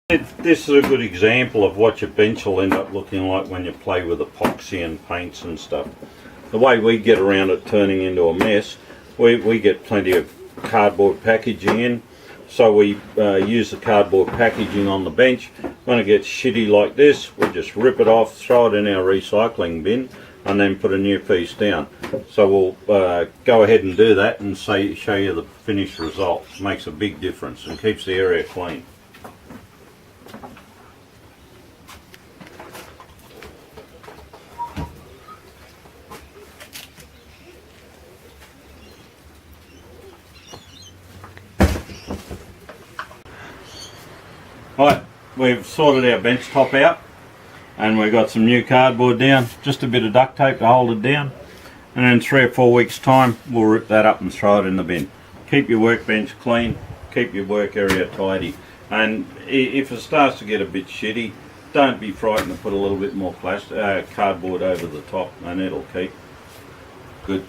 This is a good example of what your bench will end up looking like when you play with epoxy and paints and stuff. The way we get around it turning into a mess, we get plenty of cardboard packaging in, so we use the cardboard packaging on the bench. When it gets shitty like this, we just rip it off, throw it in our recycling bin, and then put a new piece down. So we'll go ahead and do that and show you the finished result. It makes a big difference and keeps the area clean. Right, we've sorted our bench top out and we've got some new cardboard down, just a bit of duct tape to hold it down, and in 3 or 4 weeks time we'll rip that up and throw it in the bin. Keep your workbench clean, keep your work area tidy, and if it starts to get a bit shitty, don't be frightened to put a little bit more cardboard over the top and it'll keep good.